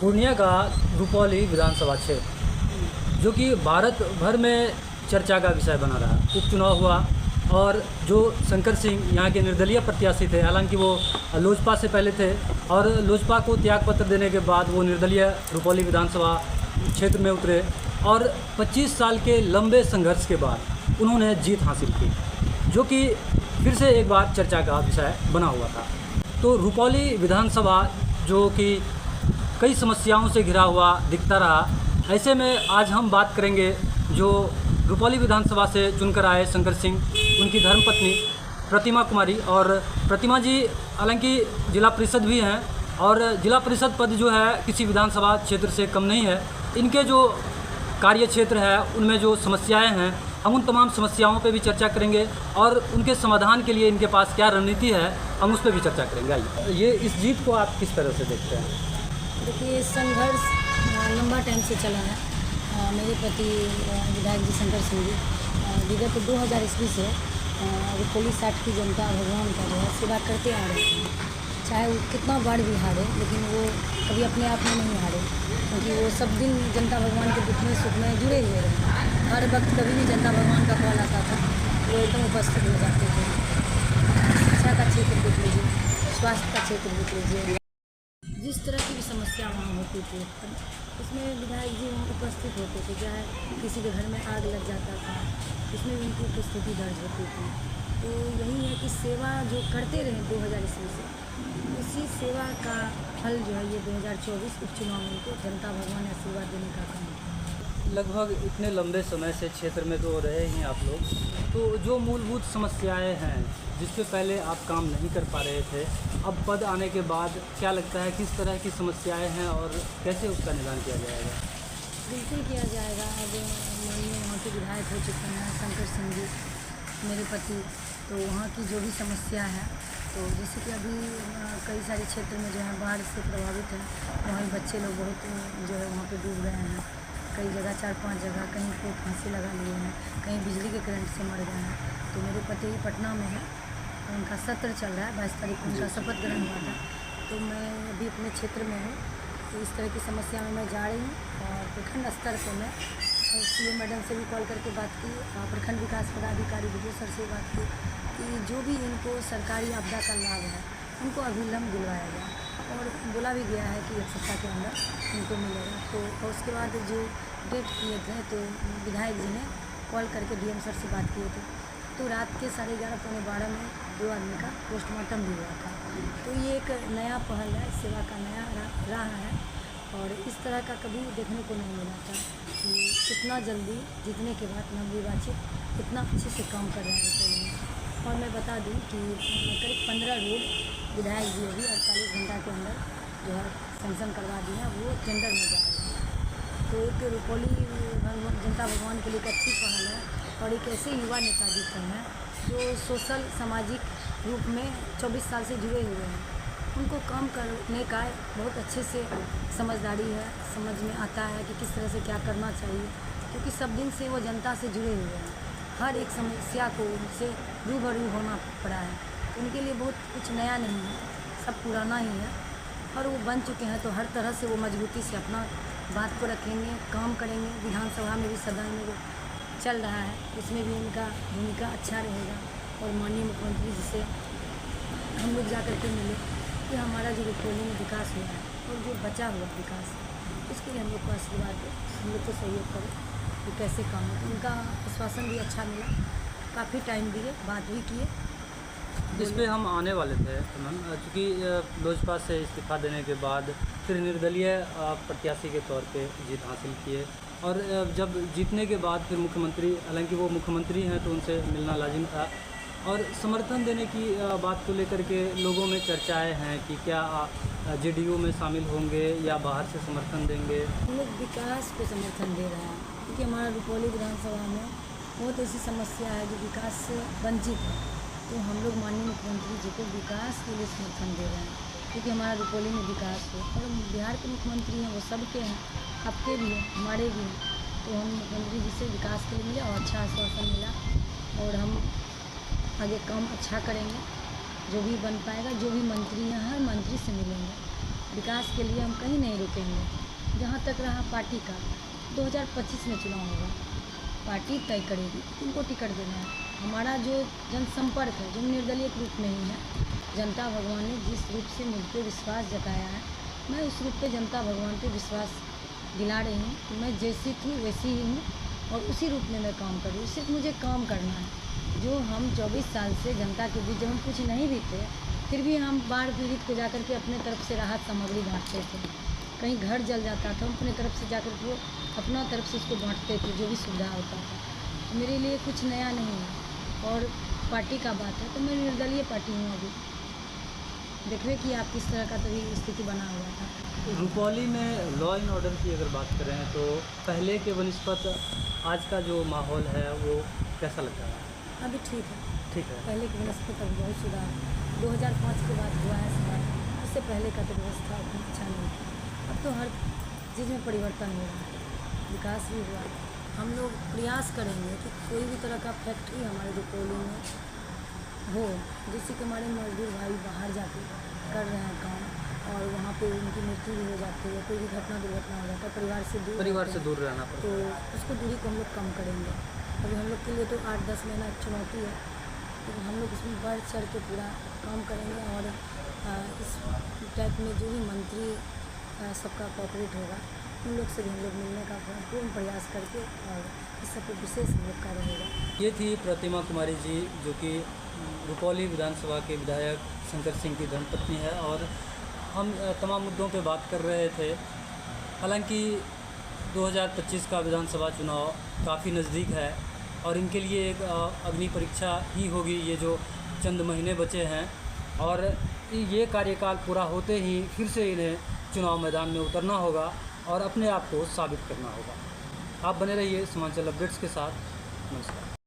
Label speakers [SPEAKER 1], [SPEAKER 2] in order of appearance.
[SPEAKER 1] पूर्णिया का रुपौली विधानसभा क्षेत्र जो कि भारत भर में चर्चा का विषय बना रहा। उपचुनाव हुआ और जो शंकर सिंह यहाँ के निर्दलीय प्रत्याशी थे, हालांकि वो लोजपा से पहले थे और लोजपा को त्यागपत्र देने के बाद वो निर्दलीय रुपौली विधानसभा क्षेत्र में उतरे और 25 साल के लंबे संघर्ष के बाद उन्होंने जीत हासिल की, जो कि फिर से एक बार चर्चा का विषय बना हुआ था। तो रुपौली विधानसभा जो कि कई समस्याओं से घिरा हुआ दिखता रहा, ऐसे में आज हम बात करेंगे जो रुपौली विधानसभा से चुनकर आए शंकर सिंह, उनकी धर्मपत्नी प्रतिमा कुमारी। और प्रतिमा जी हालांकि जिला परिषद भी हैं और जिला परिषद पद जो है किसी विधानसभा क्षेत्र से कम नहीं है। इनके जो कार्य क्षेत्र है उनमें जो समस्याएं हैं, हम उन तमाम समस्याओं पे भी चर्चा करेंगे और उनके समाधान के लिए इनके पास क्या रणनीति है, हम उस पर भी चर्चा करेंगे। आइए, ये इस जीत को आप किस तरह से देखते हैं?
[SPEAKER 2] देखिए, संघर्ष लंबा टाइम से चला है। मेरे पति विधायक जी शंकर सिंह जी विगत 2000 ईस्वी से रुपौली 60 की जनता भगवान का जो है सेवा करते आ रहे हैं। चाहे वो कितना बार भी हारे, लेकिन वो कभी अपने आप में नहीं हारे, क्योंकि वो सब दिन जनता भगवान के दुख में सुख में जुड़े हुए रहे। हर वक्त कभी भी जनता भगवान का कॉल आता था, वो एकदम उपस्थित हो जाते थे। शिक्षा का क्षेत्र देख लीजिए, स्वास्थ्य का क्षेत्र देख लीजिए, जिस तरह की भी समस्या वहाँ होती थी उसमें विधायक जी वहाँ उपस्थित होते थे। चाहे किसी के घर में आग लग जाता था, उसमें भी उनकी उपस्थिति दर्ज होती थी। तो यही है कि सेवा जो करते रहे 2000 ईस्वी से, उसी सेवा का फल जो है ये 2024 उपचुनाव में उनको जनता भगवान ने आशीर्वाद देने का काम किया।
[SPEAKER 1] लगभग इतने लंबे समय से क्षेत्र में तो रहे हैं आप लोग, तो जो मूलभूत समस्याएं हैं जिस पे पहले आप काम नहीं कर पा रहे थे, अब पद आने के बाद क्या लगता है किस तरह की समस्याएं हैं और कैसे उसका निदान किया जाएगा?
[SPEAKER 2] बिल्कुल किया जाएगा। अब माननीय वहाँ के विधायक हो चुके हैं शंकर सिंह जी, मेरे पति, तो वहाँ की जो भी समस्या है, तो जैसे कि अभी कई सारे क्षेत्र में जो है बाढ़ से प्रभावित है, वहाँ बच्चे लोग बहुत जो है वहाँ पे डूब गए हैं। कई जगह 4-5 जगह कहीं को फांसी लगा लिए हैं, कहीं बिजली के करंट से मर गए हैं। तो मेरे पति पटना में है, उनका सत्र चल रहा है, 22 तारीख को उनका शपथ ग्रहण हुआ था। तो मैं अभी अपने क्षेत्र में हूँ, तो इस तरह की समस्या में मैं जा रही हूँ और प्रखंड स्तर पर मैं सीएम मैडम से भी कॉल करके बात की, प्रखंड विकास पदाधिकारी विजय सर से बात की कि जो भी इनको सरकारी आपदा का लाभ है उनको अभिलंब दिलवाया जाए, और बोला भी गया है कि 1 सप्ताह के अंदर उनको मिलेगा। तो उसके बाद जो डेट किए थे, तो विधायक जी ने कॉल करके डीएम सर से बात किए थे, तो रात के 11:30 पौने 12 में 2 आदमी का पोस्टमार्टम भी हुआ था। तो ये एक नया पहल है, सेवा का नया राह है, और इस तरह का कभी देखने को नहीं मिला था कि इतना जल्दी जीतने के बाद नवनिर्वाचित इतना अच्छे से काम कर रहे हैं रुपौली में। और मैं बता दूं कि करीब 15 रोड विधायक जी अभी 48 घंटा के अंदर जो है सैंक्शन करवा दिए हैं, वो टेंडर में जा रहे हैं। तो एक रुपौली जनता भगवान के लिए एक अच्छी पहल है, और एक ऐसे युवा नेता जीते हैं जो सोशल सामाजिक रूप में 24 साल से जुड़े हुए हैं। उनको काम करने का बहुत अच्छे से समझदारी है, समझ में आता है कि किस तरह से क्या करना चाहिए, क्योंकि सब दिन से वो जनता से जुड़े हुए हैं। हर एक समस्या को उनसे रूबरू होना पड़ा है, तो उनके लिए बहुत कुछ नया नहीं है, सब पुराना ही है, और वो बन चुके हैं। तो हर तरह से वो मजबूती से अपना बात को रखेंगे, काम करेंगे। विधानसभा में भी सदन में वो चल रहा है, उसमें भी उनका भूमिका अच्छा रहेगा। और माननीय मुख्यमंत्री जी से हम लोग जा कर के मिले कि हमारा जो रुपौली में विकास हुआ है और जो बचा हुआ विकास है, उसके लिए हम लोग को आशीर्वाद दे, हम लोग को सहयोग करें कि कैसे काम हो। तो उनका आश्वासन भी अच्छा मिला, काफ़ी टाइम दिए, बात भी किए।
[SPEAKER 1] इस पे हम आने वाले थे मैम, चूँकि लोजपा से इस्तीफा देने के बाद फिर निर्दलीय प्रत्याशी के तौर पे जीत हासिल किए, और जब जीतने के बाद फिर मुख्यमंत्री, हालांकि वो मुख्यमंत्री हैं तो उनसे मिलना लाजिम था, और समर्थन देने की बात को लेकर के लोगों में चर्चाएं हैं कि क्या जेडीयू में शामिल होंगे या बाहर से समर्थन देंगे।
[SPEAKER 2] हम लोग विकास को समर्थन दे रहे हैं, क्योंकि हमारा रुपौली विधानसभा में बहुत ऐसी समस्या है जो विकास से वंचित है। तो हम लोग माननीय मुख्यमंत्री जी को विकास के लिए समर्थन दे रहे हैं, क्योंकि हमारा रुपौली में विकास हो। और बिहार के मुख्यमंत्री हैं, वो सबके हैं, आपके भी हैं, हमारे भी हैं। तो हम मुख्यमंत्री जी से विकास के लिए मिले और अच्छा आश्वासन मिला, और हम आगे काम अच्छा करेंगे। जो भी बन पाएगा, जो भी मंत्री हैं, हर मंत्री से मिलेंगे। विकास के लिए हम कहीं नहीं रुकेंगे। जहाँ तक रहा पार्टी का, 2025 में चुनाव होगा, पार्टी तय करेगी किनको टिकट देना है। हमारा जो जनसंपर्क है, जो निर्दलीय रूप नहीं है, जनता भगवान ने जिस रूप से मुझ पर विश्वास जताया है, मैं उस रूप पे जनता भगवान पे विश्वास दिला रही हूँ कि मैं जैसी थी वैसी ही हूँ और उसी रूप में मैं काम कर रही हूँ। सिर्फ मुझे काम करना है। जो हम 24 साल से जनता के बीच, जब हम कुछ नहीं भी थे, फिर भी हम बाढ़ पीड़ित को जाकर के अपने तरफ से राहत सामग्री बांटते थे। कहीं घर जल जाता था, हम अपने तरफ से जाकर के अपना तरफ से उसको बांटते थे, जो भी सुविधा होता था। मेरे लिए कुछ नया नहीं है। और पार्टी का बात है तो मैं निर्दलीय पार्टी हूँ। अभी देखिए कि आप किस तरह का तभी स्थिति बना हुआ था।
[SPEAKER 1] रुपौली में लॉ एंड ऑर्डर की अगर बात करें तो पहले के बनस्पत आज का जो माहौल है वो कैसा लगता है?
[SPEAKER 2] अभी ठीक है,
[SPEAKER 1] ठीक है।
[SPEAKER 2] पहले की व्यवस्था तक बहुत सुधार है। 2005 के बाद हुआ है सुधार, उससे पहले का तो व्यवस्था उतनी अच्छा नहीं था। अब तो हर चीज़ में परिवर्तन हो रहा है, विकास भी हुआ। हम लोग प्रयास करेंगे कि कोई भी तरह का फैक्ट्री हमारे रुपौली में हो, जैसे कि हमारे मजदूर भाई बाहर जाके कर रहे हैं काम और वहाँ पे उनकी मृत्यु भी हो जाती है, कोई भी दुर्घटना हो जाता है, परिवार से दूर
[SPEAKER 1] रहना पड़ता
[SPEAKER 2] तो उसको दूरी को हम लोग कम करेंगे। अभी हम लोग के लिए तो 8-10 महीना एक चुनौती है, लेकिन हम लोग इसमें बढ़ चढ़ के पूरा काम करेंगे। और इस टाइप में जो भी मंत्री सबका कॉपरेट होगा, उन लोग से भी हम लोग मिलने का पूर्ण प्रयास करके और इस सब पर विशेष हम लोग का रहेगा।
[SPEAKER 1] ये थी प्रतिमा कुमारी जी, जो कि रुपौली विधानसभा के विधायक शंकर सिंह की धर्मपत्नी है। और हम तमाम मुद्दों पे बात कर रहे थे। हालांकि 2025 का विधानसभा चुनाव काफ़ी नज़दीक है और इनके लिए एक अग्नि परीक्षा ही होगी, ये जो चंद महीने बचे हैं। और ये कार्यकाल पूरा होते ही फिर से इन्हें चुनाव मैदान में उतरना होगा और अपने आप को साबित करना होगा। आप बने रहिए सीमांचल अपडेट्स के साथ। नमस्कार।